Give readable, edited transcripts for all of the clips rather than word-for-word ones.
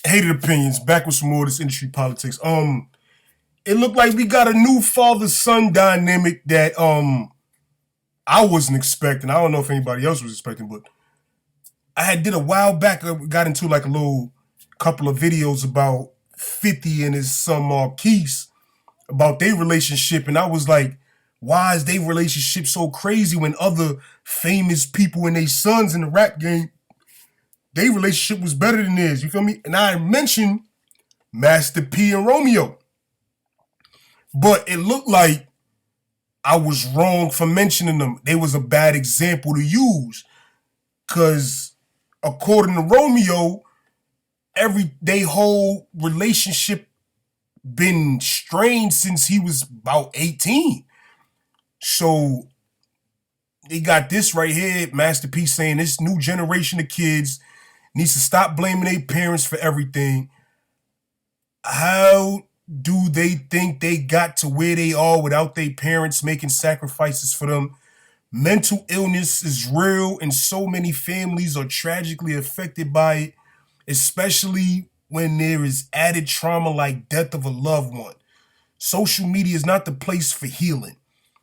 Hated opinions. Back with some more of this industry politics. It looked like we got a new father-son dynamic that I wasn't expecting. I don't know if anybody else was expecting, but I had did a while back. I got into like a little couple of videos about 50 and his son Marquise about their relationship, and I was like, why is their relationship so crazy when other famous people and their sons in the rap game, their relationship was better than theirs? You feel me? And I mentioned Master P and Romeo. But it looked like I was wrong for mentioning them. They was a bad example to use. Cause according to Romeo, they whole relationship been strained since he was about 18. So they got this right here, Master P saying this new generation of kids needs to stop blaming their parents for everything. How do they think they got to where they are without their parents making sacrifices for them? Mental illness is real, and so many families are tragically affected by it, especially when there is added trauma like death of a loved one. Social media is not the place for healing.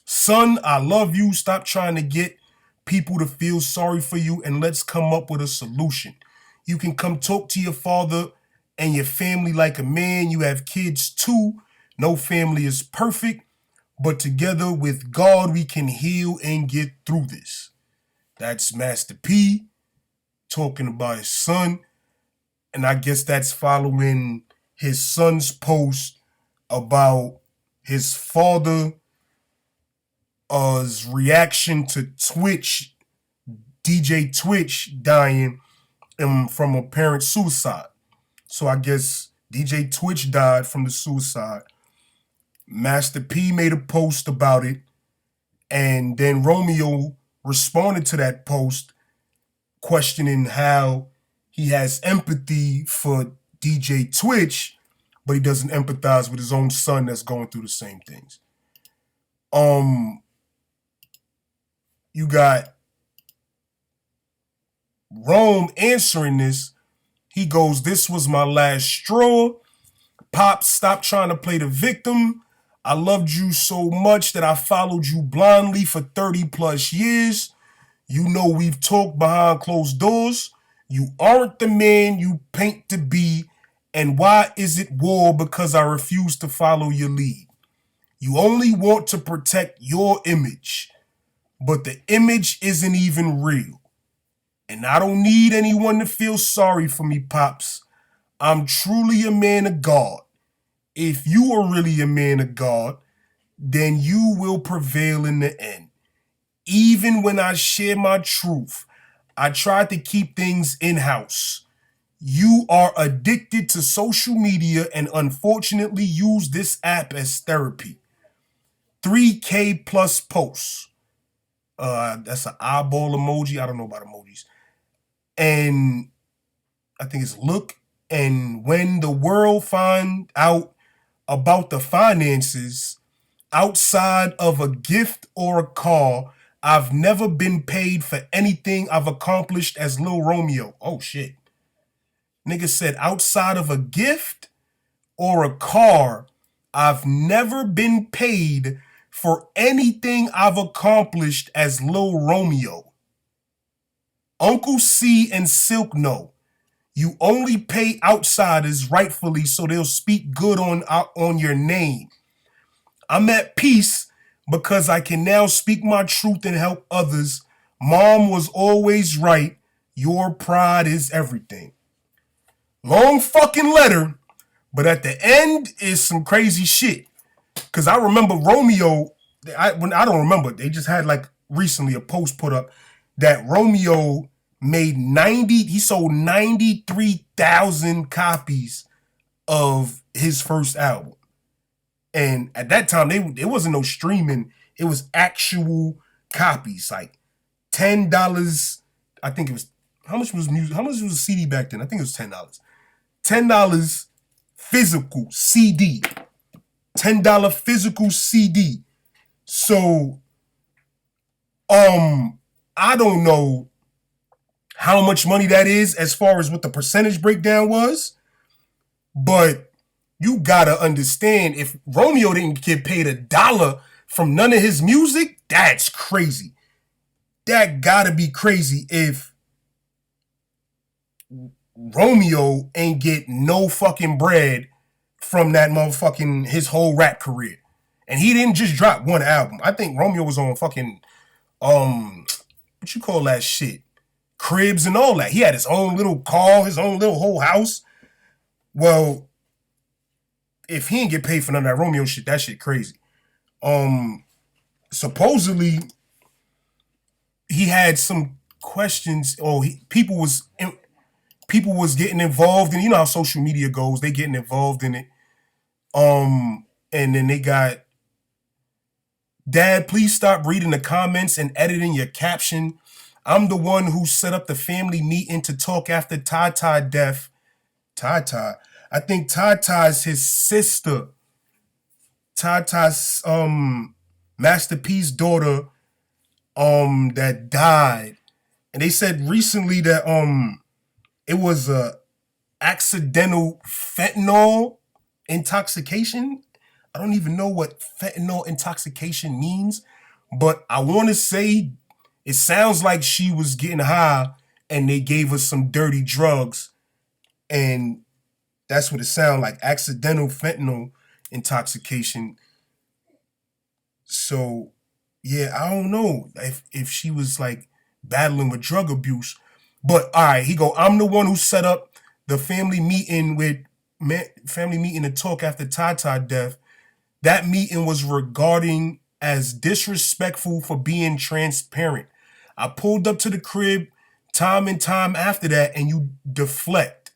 Son, I love you. Stop trying to get people to feel sorry for you, and let's come up with a solution. You can come talk to your father and your family like a man. You have kids too. No family is perfect, but together with God, we can heal and get through this. That's Master P talking about his son. And I guess that's following his son's post about his father's reaction to Twitch, DJ Twitch dying from apparent suicide. So I guess DJ Twitch died from the suicide. Master P made a post about it, and then Romeo responded to that post questioning how he has empathy for DJ Twitch, but he doesn't empathize with his own son that's going through the same things. You got Rome answering this. He goes, "This was my last straw. Pop, stop trying to play the victim. I loved you so much that I followed you blindly for 30 plus years. You know we've talked behind closed doors. You aren't the man you paint to be. And why is it war? Because I refuse to follow your lead. You only want to protect your image, but the image isn't even real. And I don't need anyone to feel sorry for me, Pops. I'm truly a man of God. If you are really a man of God, then you will prevail in the end. Even when I share my truth, I try to keep things in-house. You are addicted to social media and unfortunately use this app as therapy. 3K plus posts." That's an eyeball emoji. I don't know about emojis. And I think it's look. And when the world find out about the finances, outside of a gift or a car, I've never been paid for anything I've accomplished as Lil Romeo. Oh shit. Nigga said outside of a gift or a car, I've never been paid for anything I've accomplished as Lil Romeo. Uncle C and Silk know. You only pay outsiders rightfully so they'll speak good on your name. I'm at peace because I can now speak my truth and help others. Mom was always right. Your pride is everything. Long fucking letter, but at the end is some crazy shit. Because I remember Romeo, I don't remember, they just had like recently a post put up that Romeo he sold 93,000 copies of his first album. And at that time, it wasn't no streaming. It was actual copies, like $10. I think it was, how much was music? How much was a CD back then? I think it was $10. $10 physical CD. $10 physical CD. So, I don't know how much money that is as far as what the percentage breakdown was. But you gotta understand, if Romeo didn't get paid $1 from none of his music, that's crazy. That gotta be crazy if Romeo ain't get no fucking bread from that motherfucking his whole rap career. And he didn't just drop one album. I think Romeo was on fucking what you call that shit? Cribs and all that. He had his own little car, his own little whole house. Well, if he didn't get paid for none of that Romeo shit, that shit crazy. Supposedly he had some questions, or people was getting involved, and you know how social media goes. They getting involved in it. And then they got, Dad, please stop reading the comments and editing your caption. I'm the one who set up the family meeting to talk after Tata death. Tata. I think Tata's his sister. Tata's Master P's daughter that died. And they said recently that it was a accidental fentanyl intoxication. I don't even know what fentanyl intoxication means, but I want to say it sounds like she was getting high and they gave her some dirty drugs, and that's what it sounds like, accidental fentanyl intoxication. So, yeah, I don't know if she was like battling with drug abuse. But all right, he go, I'm the one who set up the family meeting to talk after Tata death. That meeting was regarding as disrespectful for being transparent. I pulled up to the crib time and time after that, and you deflect.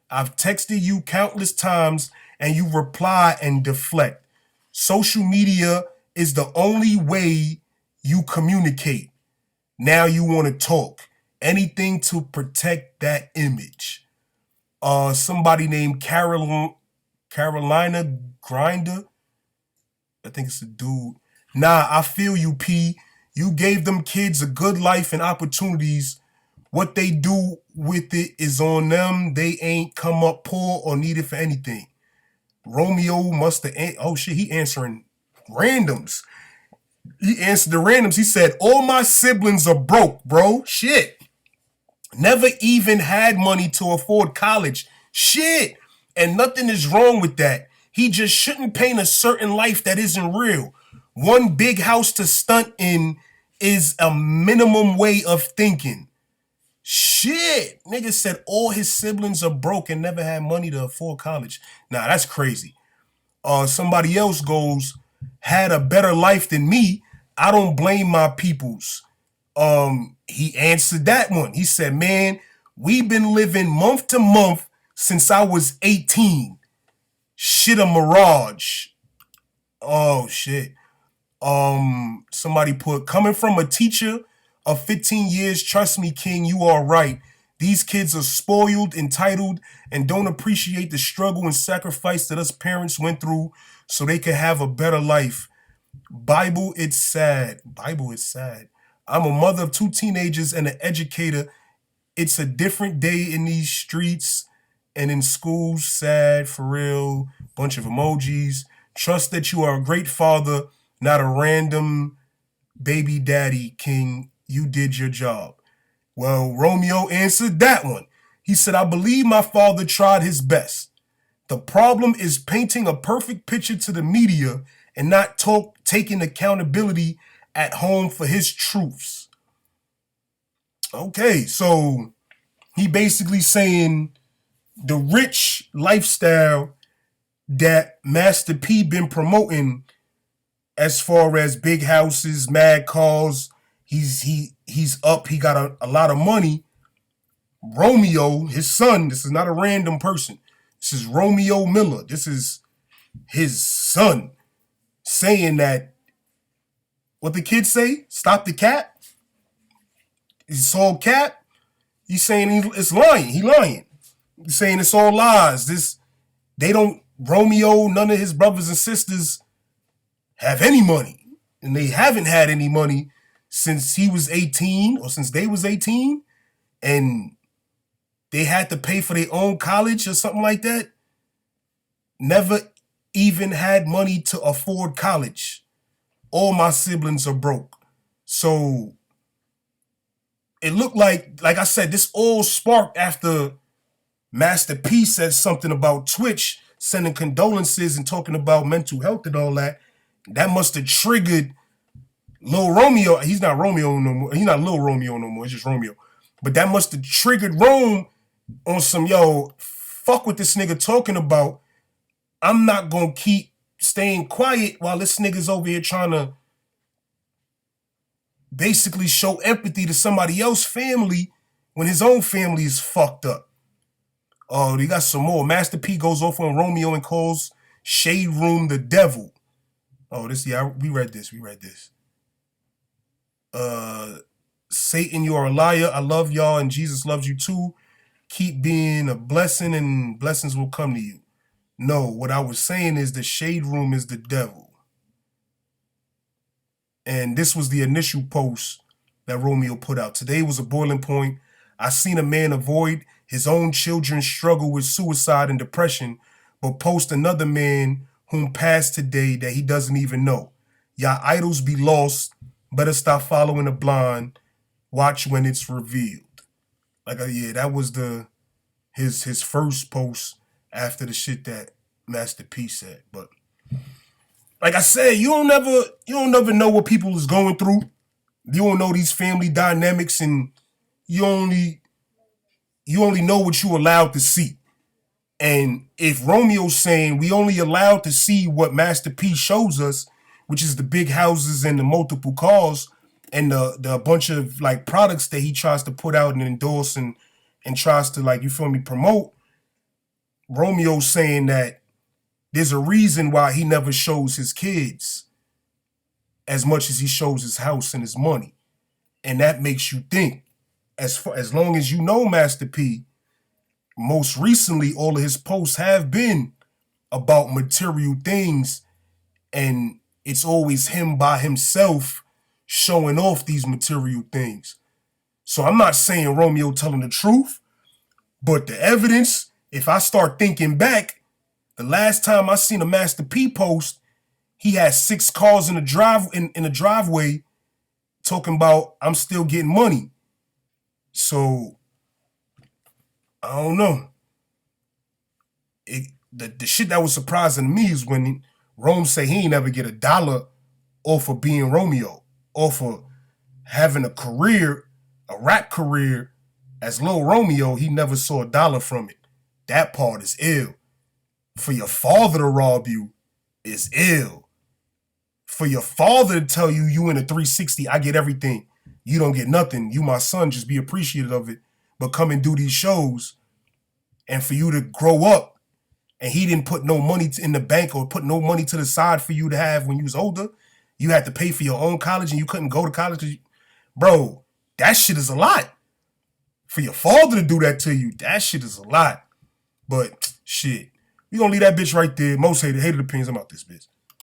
I've texted you countless times and you reply and deflect. Social media is the only way you communicate. Now you want to talk. Anything to protect that image. Somebody named Carolina Grinder. I think it's a dude. Nah, I feel you, P. You gave them kids a good life and opportunities. What they do with it is on them. They ain't come up poor or needed for anything. Romeo must have... Oh, shit, he answering randoms. He answered the randoms. He said, all my siblings are broke, bro. Shit. Never even had money to afford college. Shit. And nothing is wrong with that. He just shouldn't paint a certain life that isn't real. One big house to stunt in is a minimum way of thinking. Shit. Nigga said all his siblings are broke and never had money to afford college. Nah, that's crazy. Somebody else goes, had a better life than me. I don't blame my peoples. He answered that one. He said, man, we've been living month to month since I was 18. Shit, a mirage. Oh, shit. Somebody put, coming from a teacher of 15 years, trust me, King, you are right. These kids are spoiled, entitled, and don't appreciate the struggle and sacrifice that us parents went through so they could have a better life. Bible, it's sad. Bible, it's sad. I'm a mother of 2 teenagers and an educator. It's a different day in these streets and in schools. Sad, for real. Bunch of emojis. Trust that you are a great father, not a random baby daddy, King. You did your job. Well, Romeo answered that one. He said, I believe my father tried his best. The problem is painting a perfect picture to the media and not taking accountability at home for his truths. Okay, so he basically saying the rich lifestyle that Master P been promoting, as far as big houses, mad cars, he's up, he got a lot of money. Romeo, his son, this is not a random person. This is Romeo Miller. This is his son saying that, what the kids say, stop the cap. He saw cap. He's saying it's lying. He lying. He's saying it's all lies. Romeo, none of his brothers and sisters have any money. And they haven't had any money since he was 18 or since they was 18. and they had to pay for their own college or something like that. Never even had money to afford college. All my siblings are broke. So it looked like I said, this all sparked after Master P said something about Twitch, sending condolences and talking about mental health and all that. That must have triggered Lil Romeo. He's not Romeo no more. He's not Lil Romeo no more. It's just Romeo. But that must have triggered Rome on some, yo, fuck what this nigga talking about. I'm not gonna keep staying quiet while this nigga's over here trying to basically show empathy to somebody else's family when his own family is fucked up. Oh, they got some more. Master P goes off on Romeo and calls Shade Room the devil. Oh, we read this. Satan, you are a liar. I love y'all and Jesus loves you too. Keep being a blessing and blessings will come to you. No, what I was saying is the Shade Room is the devil. And this was the initial post that Romeo put out. Today was a boiling point. I seen a man avoid his own children's struggle with suicide and depression, but post another man whom passed today that he doesn't even know. Y'all idols be lost. Better stop following the blind. Watch when it's revealed. Yeah, that was his first post after the shit that Master P said. But like I said, you don't never know what people is going through. You don't know these family dynamics, and you only know what you allowed to see. And if Romeo's saying we only allowed to see what Master P shows us, which is the big houses and the multiple cars and the bunch of like products that he tries to put out and endorse and tries to, like, you feel me, promote, Romeo's saying that there's a reason why he never shows his kids as much as he shows his house and his money. And that makes you think, as long as you know Master P, most recently all of his posts have been about material things, and it's always him by himself showing off these material things. So I'm not saying Romeo telling the truth, but the evidence, if I start thinking back, the last time I seen a Master P post, he had 6 cars in the driveway talking about I'm still getting money. So I don't know. The shit that was surprising to me is when Rome say he ain't never get $1 off of being Romeo, off of having a career, a rap career as Lil Romeo. He never saw $1 from it. That part is ill. For your father to rob you is ill. For your father to tell you in a 360, I get everything, you don't get nothing. You my son, just be appreciative of it. But come and do these shows, and for you to grow up and he didn't put no money in the bank or put no money to the side for you to have when you was older. You had to pay for your own college and you couldn't go to college. Bro, that shit is a lot. For your father to do that to you, that shit is a lot. But shit, we gonna leave that bitch right there. Most hated opinions. I'm out this bitch.